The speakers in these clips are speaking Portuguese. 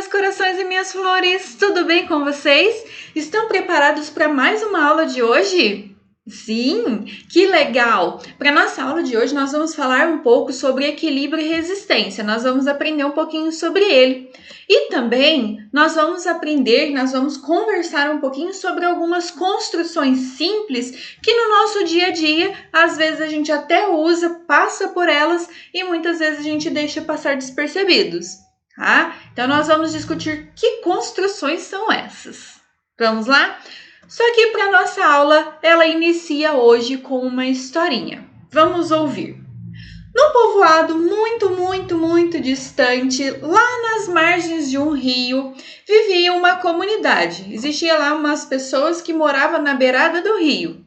meus corações e minhas flores, tudo bem com vocês? Estão preparados para mais uma aula de hoje? Sim, que legal! Para nossa aula de hoje nós vamos falar um pouco sobre equilíbrio e resistência, nós vamos aprender um pouquinho sobre ele. E também nós vamos conversar um pouquinho sobre algumas construções simples que no nosso dia a dia, às vezes a gente até usa, passa por elas e muitas vezes a gente deixa passar despercebidos. Tá? Então, nós vamos discutir que construções são essas. Vamos lá? Só que para nossa aula, ela inicia hoje com uma historinha. Vamos ouvir. Num povoado muito distante, lá nas margens de um rio, vivia uma comunidade. Existia lá umas pessoas que moravam na beirada do rio.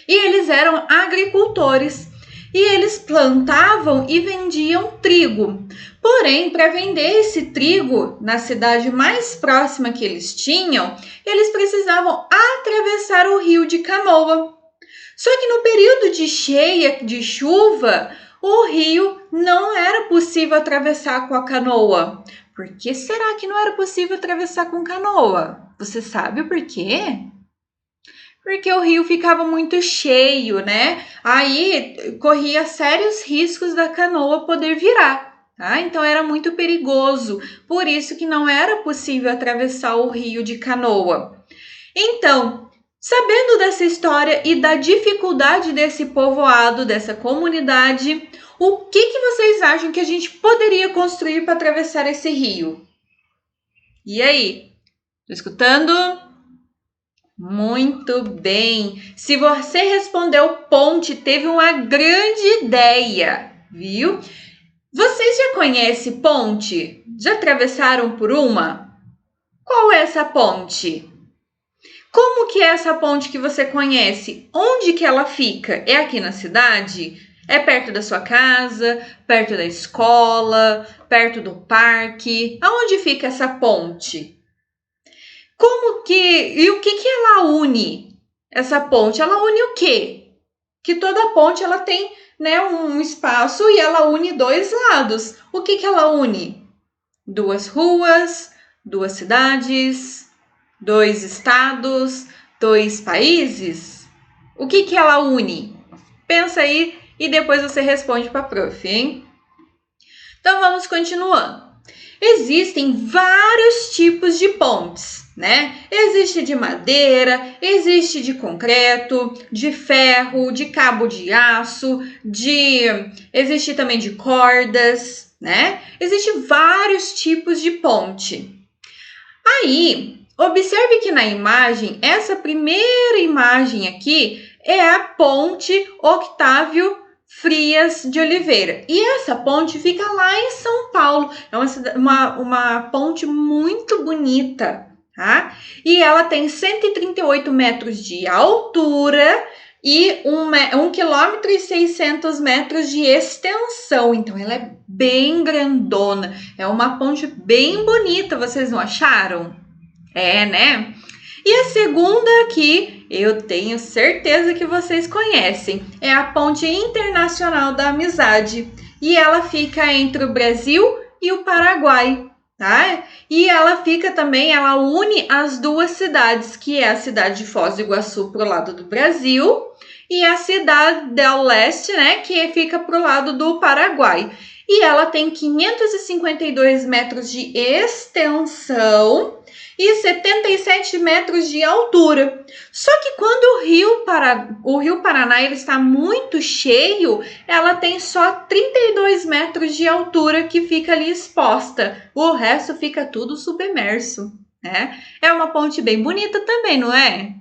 E eles eram agricultores. E eles plantavam e vendiam trigo. Porém, para vender esse trigo na cidade mais próxima que eles tinham, eles precisavam atravessar o rio de canoa. Só que no período de cheia, de chuva, o rio não era possível atravessar com a canoa. Por que será que não era possível atravessar com canoa? Você sabe o porquê? Porque o rio ficava muito cheio, né? Aí corria sérios riscos da canoa poder virar, tá? Então era muito perigoso, por isso que não era possível atravessar o rio de canoa. Então, sabendo dessa história e da dificuldade desse povoado, dessa comunidade, o que vocês acham que a gente poderia construir para atravessar esse rio? E aí? Tô escutando? Muito bem! Se você respondeu ponte, teve uma grande ideia, viu? Vocês já conhecem ponte? Já atravessaram por uma? Qual é essa ponte? Como que é essa ponte que você conhece? Onde que ela fica? É aqui na cidade? É perto da sua casa? Perto da escola? Perto do parque? Aonde fica essa ponte? E o que ela une? Essa ponte, ela une o quê? Que toda ponte ela tem, né, um espaço e ela une dois lados. O que ela une? Duas ruas, duas cidades, dois estados, dois países? O que ela une? Pensa aí e depois você responde para a prof, hein? Então vamos continuando. Existem vários tipos de pontes, né? Existe de madeira, existe de concreto, de ferro, de cabo de aço, existe também de cordas, né? Existem vários tipos de ponte. Aí, observe que na imagem, essa primeira imagem aqui é a ponte Octávio Frias de Oliveira. E essa ponte fica lá em São Paulo. É uma ponte muito bonita, tá? E ela tem 138 metros de altura e 1,6 km de extensão. Então, ela é bem grandona. É uma ponte bem bonita, vocês não acharam? É, né? E a segunda aqui, eu tenho certeza que vocês conhecem, é a Ponte Internacional da Amizade. E ela fica entre o Brasil e o Paraguai, tá? E ela ela une as duas cidades, que é a cidade de Foz do Iguaçu pro lado do Brasil e a cidade del Leste, né, que fica pro lado do Paraguai. E ela tem 552 metros de extensão e 77 metros de altura. Só que quando o rio Paraná ele está muito cheio, ela tem só 32 metros de altura que fica ali exposta. O resto fica tudo submerso, né? É uma ponte bem bonita também, não é?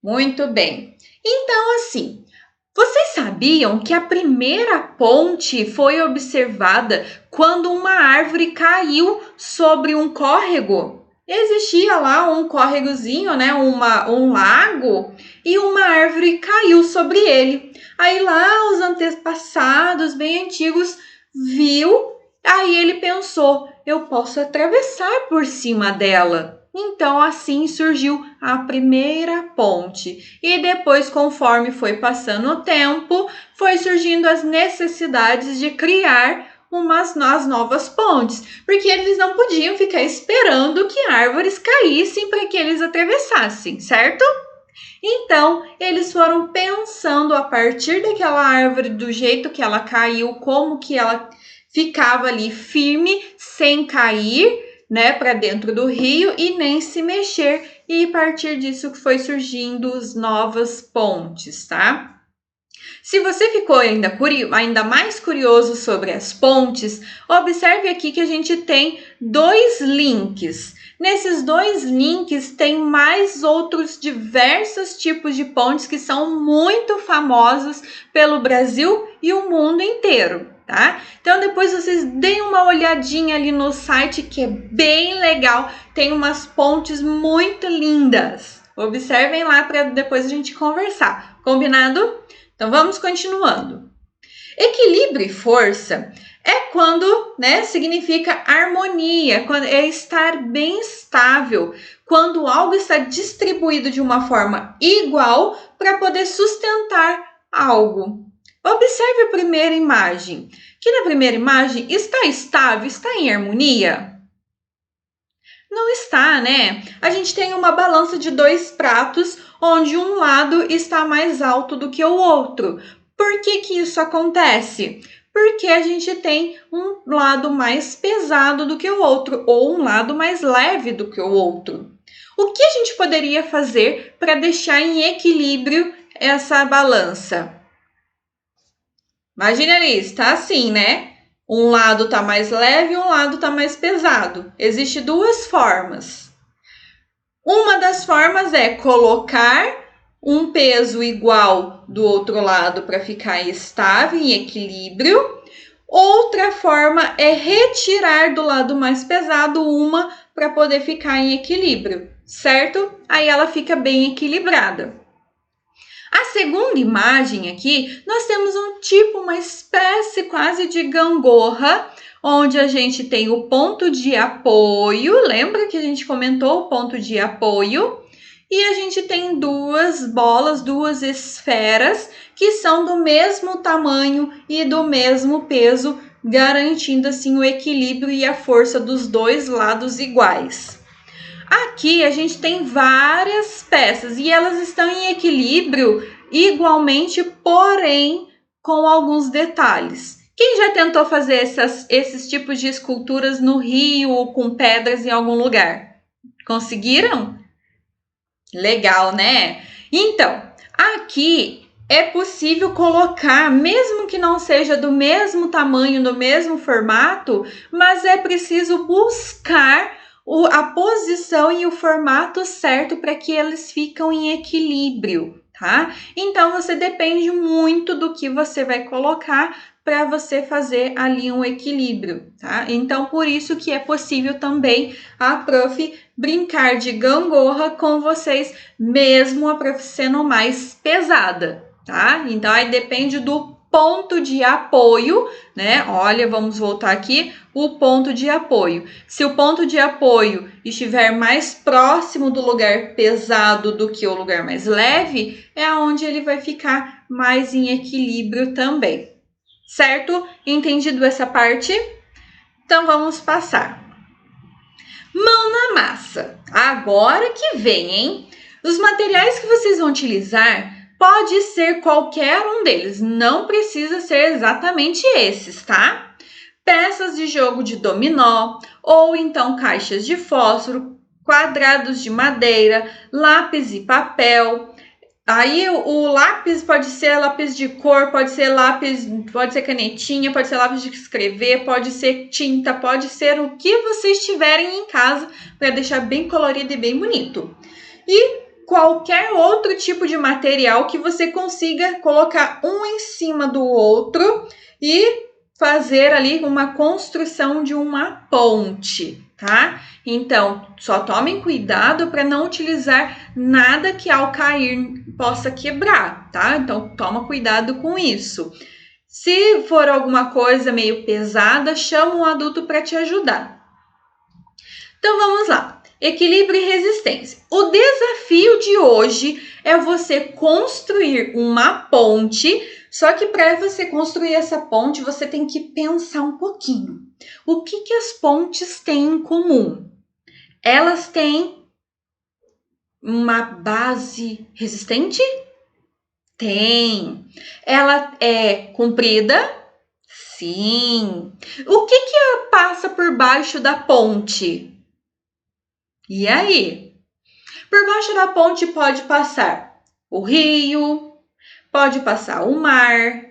Muito bem. Então, assim, vocês sabiam que a primeira ponte foi observada quando uma árvore caiu sobre um córrego? Existia lá um córregozinho, né, um lago, e uma árvore caiu sobre ele. Aí lá os antepassados bem antigos viu, aí ele pensou, eu posso atravessar por cima dela. Então, assim surgiu a primeira ponte. E depois, conforme foi passando o tempo, foi surgindo as necessidades de criar as novas pontes, porque eles não podiam ficar esperando que árvores caíssem para que eles atravessassem, certo? Então, eles foram pensando a partir daquela árvore, do jeito que ela caiu, como que ela ficava ali firme, sem cair, né, para dentro do rio e nem se mexer. E a partir disso que foi surgindo as novas pontes, tá? Se você ficou ainda mais curioso sobre as pontes, observe aqui que a gente tem 2 links. Nesses 2 links tem mais outros diversos tipos de pontes que são muito famosos pelo Brasil e o mundo inteiro, tá? Então depois vocês deem uma olhadinha ali no site que é bem legal, tem umas pontes muito lindas. Observem lá para depois a gente conversar, combinado? Então vamos continuando. Equilíbrio e força é quando, né, significa harmonia, quando é estar bem estável, quando algo está distribuído de uma forma igual para poder sustentar algo. Observe a primeira imagem. Que na primeira imagem está estável, está em harmonia? Não está, né? A gente tem uma balança de 2 pratos, onde um lado está mais alto do que o outro. Por que que isso acontece? Porque a gente tem um lado mais pesado do que o outro, ou um lado mais leve do que o outro. O que a gente poderia fazer para deixar em equilíbrio essa balança? Imagina ali, está assim, né? Um lado está mais leve e um lado está mais pesado. Existem 2 formas. Uma das formas é colocar um peso igual do outro lado para ficar estável, em equilíbrio. Outra forma é retirar do lado mais pesado uma para poder ficar em equilíbrio, certo? Aí ela fica bem equilibrada. A segunda imagem aqui, nós temos uma espécie quase de gangorra, onde a gente tem o ponto de apoio, lembra que a gente comentou o ponto de apoio? E a gente tem 2 bolas, 2 esferas, que são do mesmo tamanho e do mesmo peso, garantindo assim o equilíbrio e a força dos 2 lados iguais. Aqui a gente tem várias peças e elas estão em equilíbrio igualmente, porém com alguns detalhes. Quem já tentou fazer esses tipos de esculturas no rio ou com pedras em algum lugar? Conseguiram? Legal, né? Então, aqui é possível colocar, mesmo que não seja do mesmo tamanho, do mesmo formato, mas é preciso buscar a posição e o formato certo para que eles fiquem em equilíbrio, tá? Então, você depende muito do que você vai colocar para você fazer ali um equilíbrio, tá? Então, por isso que é possível também a prof brincar de gangorra com vocês, mesmo a prof sendo mais pesada, tá? Então, aí depende do ponto de apoio, né? Olha, vamos voltar aqui, o ponto de apoio. Se o ponto de apoio estiver mais próximo do lugar pesado do que o lugar mais leve, é onde ele vai ficar mais em equilíbrio também. Certo? Entendido essa parte? Então, vamos passar. Mão na massa. Agora que vem, hein? Os materiais que vocês vão utilizar pode ser qualquer um deles, não precisa ser exatamente esses, tá? Peças de jogo de dominó, ou então caixas de fósforo, quadrados de madeira, lápis e papel. Aí o lápis pode ser lápis de cor, pode ser canetinha, pode ser lápis de escrever, pode ser tinta, pode ser o que vocês tiverem em casa para deixar bem colorido e bem bonito. E qualquer outro tipo de material que você consiga colocar um em cima do outro e fazer ali uma construção de uma ponte, tá? Então, só tomem cuidado para não utilizar nada que ao cair possa quebrar, tá? Então, toma cuidado com isso. Se for alguma coisa meio pesada, chama um adulto para te ajudar. Então, vamos lá. Equilíbrio e resistência. O desafio de hoje é você construir uma ponte Só que para você construir essa ponte, você tem que pensar um pouquinho. O que as pontes têm em comum? Elas têm uma base resistente? Tem. Ela é comprida? Sim. O que passa por baixo da ponte? E aí? Por baixo da ponte pode passar o rio, pode passar o mar,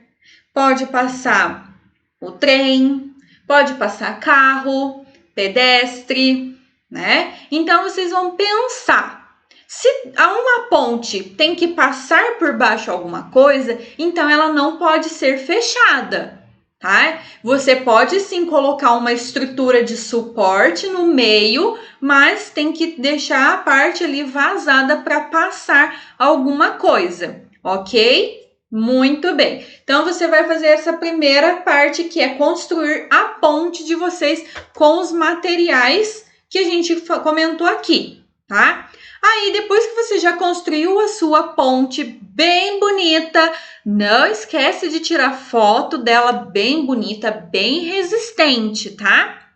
pode passar o trem, pode passar carro, pedestre, né? Então vocês vão pensar, se uma ponte tem que passar por baixo alguma coisa, então ela não pode ser fechada, tá? Você pode sim colocar uma estrutura de suporte no meio, mas tem que deixar a parte ali vazada para passar alguma coisa, ok? Muito bem. Então, você vai fazer essa primeira parte, que é construir a ponte de vocês com os materiais que a gente comentou aqui, tá? Aí, depois que você já construiu a sua ponte bem bonita, não esquece de tirar foto dela bem bonita, bem resistente, tá?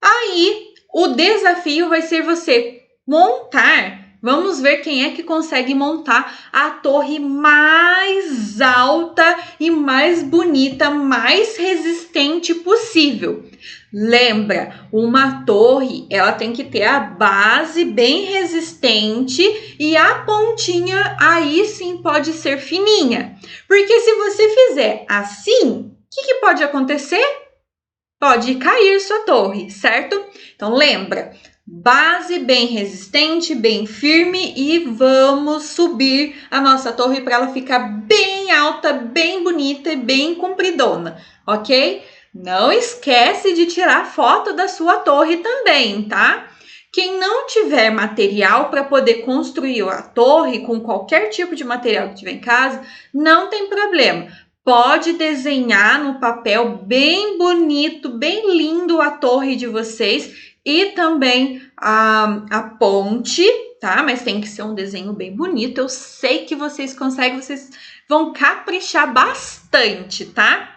Aí, o desafio vai ser você montar. Vamos ver quem é que consegue montar a torre mais alta e mais bonita, mais resistente possível. Lembra, uma torre, ela tem que ter a base bem resistente e a pontinha aí sim pode ser fininha. Porque se você fizer assim, o que pode acontecer? Pode cair sua torre, certo? Então lembra, base bem resistente, bem firme e vamos subir a nossa torre para ela ficar bem alta, bem bonita e bem compridona, ok? Não esquece de tirar foto da sua torre também, tá? Quem não tiver material para poder construir a torre com qualquer tipo de material que tiver em casa, não tem problema. Pode desenhar no papel bem bonito, bem lindo a torre de vocês e também a ponte, tá? Mas tem que ser um desenho bem bonito. Eu sei que vocês conseguem, vocês vão caprichar bastante, tá?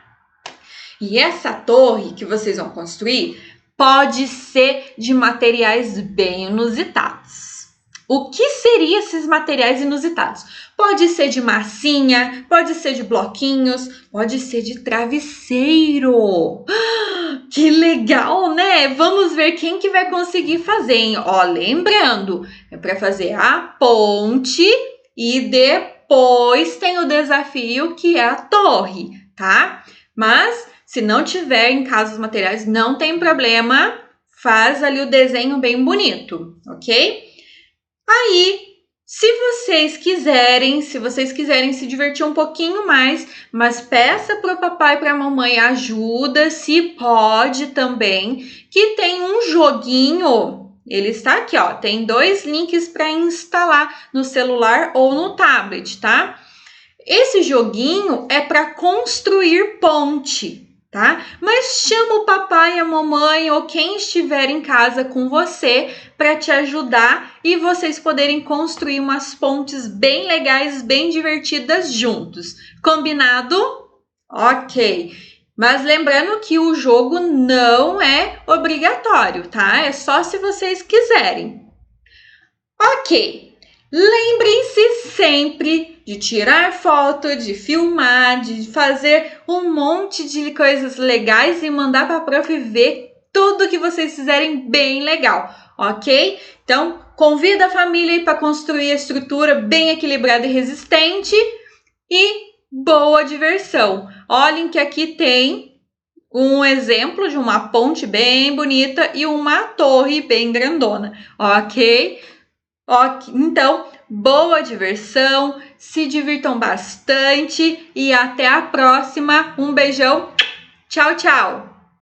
E essa torre que vocês vão construir pode ser de materiais bem inusitados. O que seriam esses materiais inusitados? Pode ser de massinha, pode ser de bloquinhos, pode ser de travesseiro. Que legal, né? Vamos ver quem que vai conseguir fazer, hein? Ó, lembrando, é para fazer a ponte e depois tem o desafio que é a torre, tá? Mas se não tiver em casa os materiais, não tem problema, faz ali o desenho bem bonito, ok? Aí, se vocês quiserem se divertir um pouquinho mais, mas peça para o papai e para a mamãe ajuda, se pode também, que tem um joguinho, ele está aqui, ó, tem 2 links para instalar no celular ou no tablet, tá? Esse joguinho é para construir ponte, tá? Mas chama o papai, a mamãe ou quem estiver em casa com você para te ajudar e vocês poderem construir umas pontes bem legais, bem divertidas juntos. Combinado? Ok. Mas lembrando que o jogo não é obrigatório, tá? É só se vocês quiserem. Ok. Lembrem-se sempre de tirar foto, de filmar, de fazer um monte de coisas legais e mandar para a prof ver tudo que vocês fizerem bem legal, ok? Então, convida a família para construir a estrutura bem equilibrada e resistente e boa diversão. Olhem que aqui tem um exemplo de uma ponte bem bonita e uma torre bem grandona, ok? Ok, então, boa diversão, se divirtam bastante e até a próxima. Um beijão, tchau, tchau!